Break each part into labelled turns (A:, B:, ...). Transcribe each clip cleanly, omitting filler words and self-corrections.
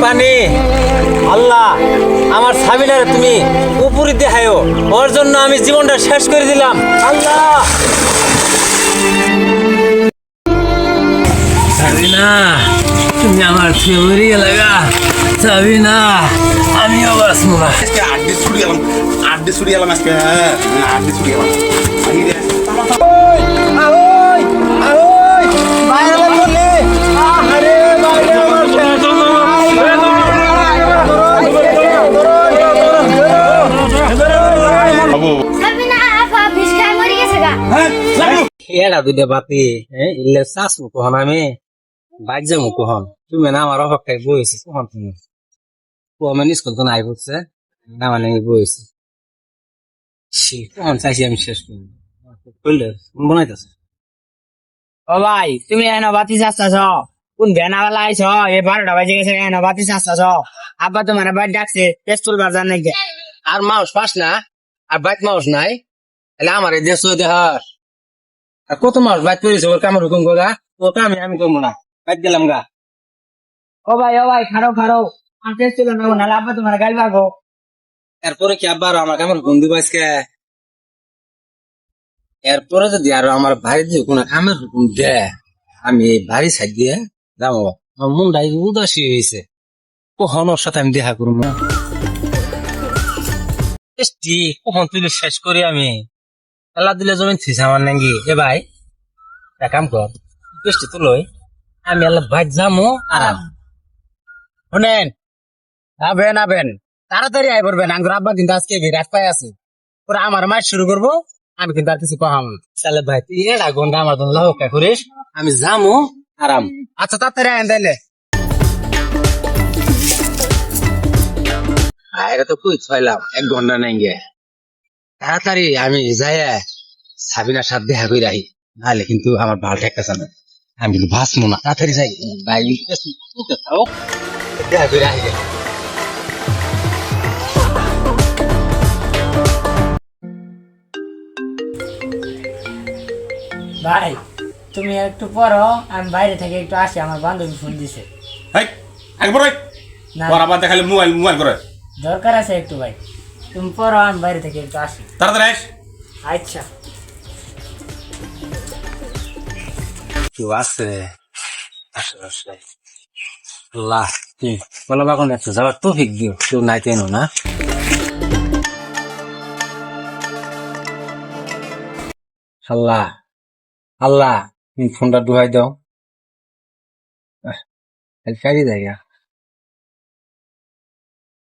A: পানি। আল্লাহ, আমার সাবিনারে তুমি উপরে দেখায়ও, ওর জন্য আমি জীবনটা শেষ করে দিলাম। আল্লাহ, সাবিনা, তুমি আমার ফেভারিট লাগা। সাবিনা, আমিও বাঁচবো না।
B: আজকে আড্ডি ছুটি এলাম আজকে, আড্ডি ছুটি এলাম।
A: এরা দুইটা বাতি ইলে চাষবো কখন আমি বাইক যাবো কখন? তুমি না আমার অপেক্ষায় বইছি কখন তুমি মানে স্কুল তো নাই বুঝছে না মানে বইছি কখন চাইছি আমি শেষ করি করলে বানাইতেছে।
C: ও ভাই, তুমি এনে বাতি চাচ্ছাছ? কোন ভ্যানাওয়ালা আইছ? এই 12টা বাজে গেছে, এনে বাতি চাচ্ছাছ? আব্বা তোমার বাইক ডাকছে, পেস্তুল বাজার নাকি?
A: আর মাউস পাস না, আর বাইক মাউস নাই, তাহলে আমার এই দেশ দেহার আর কত মাউস বাইক করেছে ওর কামের হুকুম গা, ও কামে আমি করবো না, বাইক গেলাম গা।
C: ও ভাই, খারো আমি পেস্তুল নেবো, নাহলে আব্বা তোমার গাইল বাগো।
A: এরপরে কি আব্বা আরো আমার কামের হুকুম দিব আজকে? এরপরে যদি আরো আমার ভাই দিয়ে কোনো কামের হুকুম দে, আমি এই বাড়ি সাইড দিয়ে যাবো। আমার মনটা উদাসী হয়েছে, কখন ওর সাথে আমি দেখা করবো না। কখন তুই শেষ করি আমি খেলা দিলে জমিন থিস আমার নাকি। এ ভাই এক কাম কর, পেস্টি তুলই, আমি আল্লাহ ভাই যাবো আরাম।
C: শুনেন, আবেন তাড়াতাড়ি আই পড়বেন, আঙ্গুর আব্বা কিন্তু আজকে বিরাট পাই আছে। পরে আমার মাছ শুরু করবো, আমি কিন্তু আর কিছু কহাম না।
A: তাহলে ভাই তুই এর ঘন্টা আমার জন্য লাহকা করিস, আমি যাবো আরাম।
C: আচ্ছা, তাড়াতাড়ি আইন তাইলে।
A: এটা তো কই ছয়লাম 1 ঘন্টা নাই গে, তাড়াতাড়ি আমি যাই সাবিনার সাথে দেখা করে আহি, নাহলে কিন্তু আমার ভালো ঠেকতেছে না, আমি কিন্তু ভাসবো না। তাড়াতাড়ি যাই ভাই, দেখা করে আহি।
C: ভাই, তুমি একটু পড়ো, আমি বাইরে থেকে একটু আসি, আমার বান্ধবী ফোন দিছে।
B: হাই, একবার
C: না,
B: পর আবার দেখালে মোবাইল করে।
C: দরকার আছে একটু ভাই, তুমি পড়ো, আমি বাইরে থেকে একটু আসি।
B: তাড়াতাড়ি আস।
C: আচ্ছা।
A: কেউ আছে? আল্লাহ, তুমি বলো বাখন একটু যাবার তৌফিক দিও, কেউ নাই তেন না। আল্লাহ আল্লাহ, তুমি ফোনটা ডুবাই দাও, ফেরি জায়গা।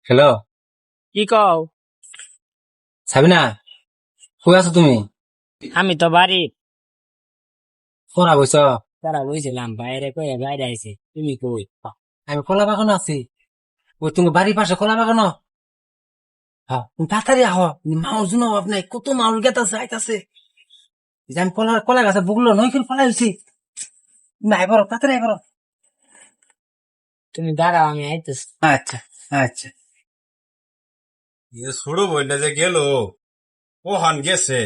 A: হ্যালো
C: কি কও?
A: সাবিনা, কই আছো তুমি?
C: আমি তো বাড়ি
A: পড়া বইছ?
C: তারা বইছিলাম, বাইরে কয়ে বাইরে আইছি। তুমি কই?
A: আমি কলা বাগানো আছি। ওই তুমি বাড়ির পাশে কলা বাগানো। হ্যাঁ, তুমি তাড়াতাড়ি আহ, মাউর জন্য অভাব নাই, কত মাউর গেতাছে আইতাছে। আমি কলা গাছে বুগলো নই করে ফলাই হয়েছি। তুমি আইবার, তাড়াতাড়ি আইবার।
C: তুমি দাঁড়াও, আমি আইতেছি।
A: আচ্ছা আচ্ছা।
B: ছোট বইটা যে গেল, ও হন গেছে,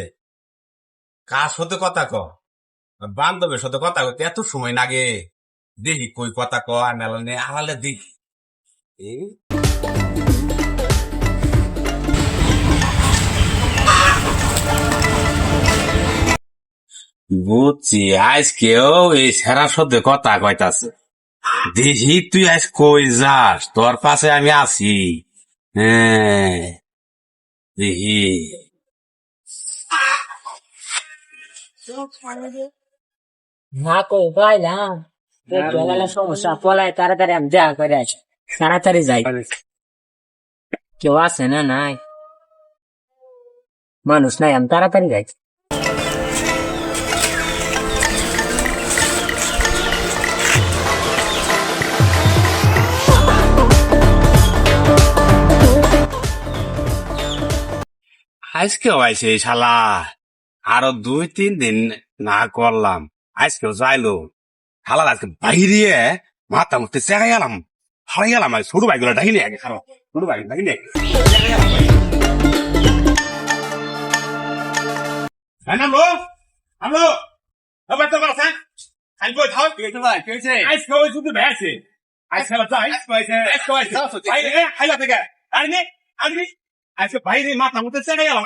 B: কার সাথে কথা ক, বান্ধবের সাথে কথা কতে এত সময় লাগে। দেখি কই কথা ক, আনালে আড়ালে দেখি। বুঝছি, আজকেও এই সেরার সাথে কথা কইতাছে। দেখি তুই আজ কই যাস, তোর পাশে আমি আছি। হ্যাঁ, দেখি।
C: না কই পাইলাম, সমস্যা পলায়, তাড়াতাড়ি আমি দেখা করে আসি, তাড়াতাড়ি যাই। কেউ আছে না? নাই মানুষ নাই, আমি তাড়াতাড়ি যাই।
B: আজকেও আইছে এই শালা, আরো 2-3 দিন না করলাম, আজকেও যাইলো। শালা আজকে বাইরে মাথা মুখতে চেগাই গেলাম, হারাই গেলাম। ছোট ভাইগুলো ডাকিনি আগে, খারো ছোট ভাই ডাকিনি। হ্যালো হ্যালো, বাচ্চা বাচ্চা খালি বই থাক। আজকে ওই শুধু ভেসে আজকে যাই বাইরে খাইলা থেকে আরে আজকে বাইরে মাথা মতো চেড়ে গেলাম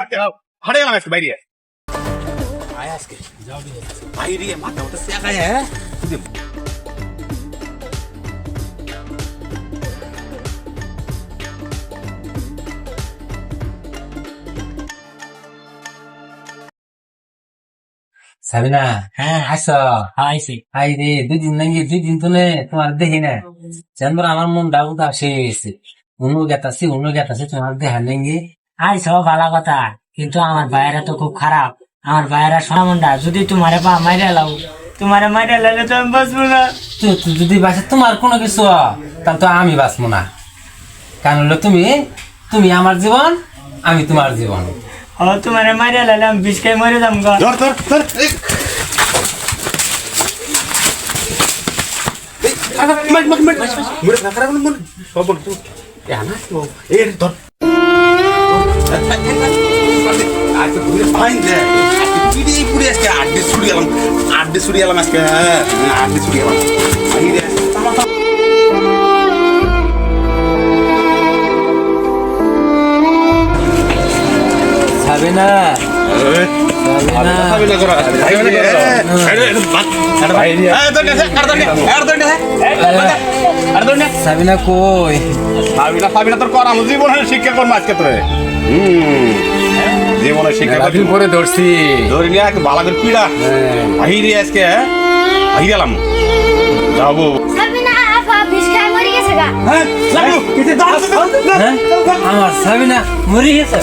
B: হাড়ে গেলাম আজকে বাইরে আজকে বাইরে মাথা মতো চেড়ে
A: সাবিনা
C: হ্যাঁ
A: আসো
C: আইসি
A: হাই রে 2 দিন নাকি 2 দিন তো নে তোমার দেখি না জানবার আমার মন ডাউ দাসে গেছে উনো গেতাছি তোমার দেখা নেঙ্গি
C: আইসো ভালো কথা, কিন্তু আমার ভাইয়েরা তো খুব খারাপ। আমার ভাইয়েরা সোনামুন্ডা, যদি তোমারে পা মাইরে লাও, তোমারে মাইরে লালে তো আমি বাঁচবো না।
A: তুই যদি বাসে তোমার কোনো কিছু তাহলে তো আমি বাঁচবো না, কারণ হলো তুমি আমার জীবন, আমি তোমার জীবন।
C: ও তোমারে মাইরে লালে আমি বিষ খাই মরে যাম গা।
B: ধর আড্ডে ছুড়ি এলাম আজকে আড্ডে ছুড়ি এলাম
A: সাবিনা সাবিনা কই
B: সাবিনা তোর করাম জীবনের শিক্ষা করবো আজকে তোরে জীবনের শিক্ষা
A: পরে ধরছি
B: ধরি নিয়ে ভালো করে পিড়া বাহিরে আজকে বাহিরে এলাম যাবো
A: আমার সাবিনা মরে গেছে।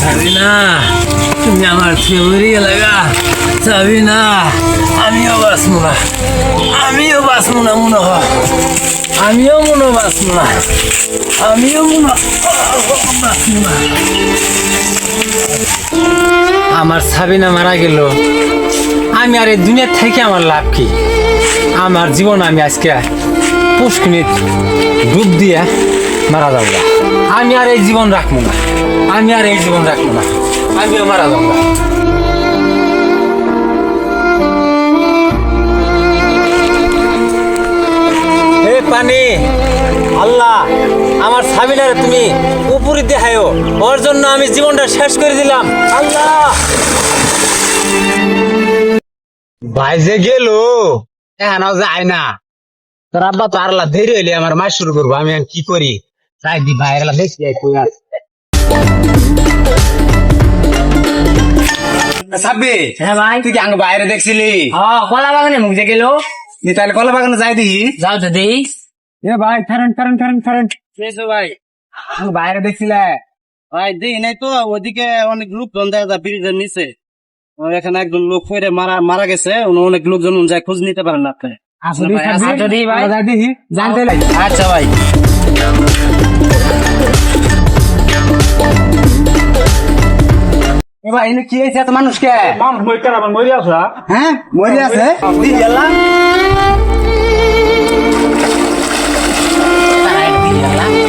A: সাবিনা তুমি আমার খেয়ে মরে গেলে গা সাবিনা, আমিও বাঁচবো না মনে হয়, আমিও মনে বাঁচবো না আমার সাবিনা মারা গেল, আমি আর এই দুনিয়া থেকে আমার লাভ কি? আমার জীবন আমি আজকে পুষ্কিনি ডুব দিয়ে মারা যাবো না। আমি আর এই জীবন রাখবো না, আমিও মারা যাবো না। হে পানি, আল্লাহ আমার সাবিনারে তুমি উপরে দেখায়ও, ওর জন্য আমি জীবনটা শেষ করে দিলাম। আল্লাহ ভাই যে গেল এখানেও যায় না, তোর আব্বা তো আরলা দেরি হইলে আমার মাস শুরু করবো, আমি আর কি করি? তাই দি ভাইয়েরা দেখি সাব্বি।
C: হ্যাঁ ভাই,
A: তুই কি আঙ্গ বাইরে দেখছিলি?
C: কলা বাগানে মুখ দিয়ে গেল।
A: তাহলে কলা বাগানে যাই দিই।
C: যাও তো দেই।
A: এ ভাই কারেন্ট
C: ভাই
A: বাইরে দেখছিলে?
D: ভাই দেখি নাই তো, ওইদিকে অনেক লোকজন দেখা যায় ব্রিজের নিচে, এখানে একজন লোক ফেরে মারা গেছে, অনেক লোকজন যায় খোঁজ নিতে পারেন না আপনি।
A: জানতে লাগে।
D: আচ্ছা ভাই,
A: এবার এনে কি হয়েছে এত মানুষকে?
D: মরে আছে।
A: হ্যাঁ মরে আছে।
C: তারা এটা দিয়ে গেলাম।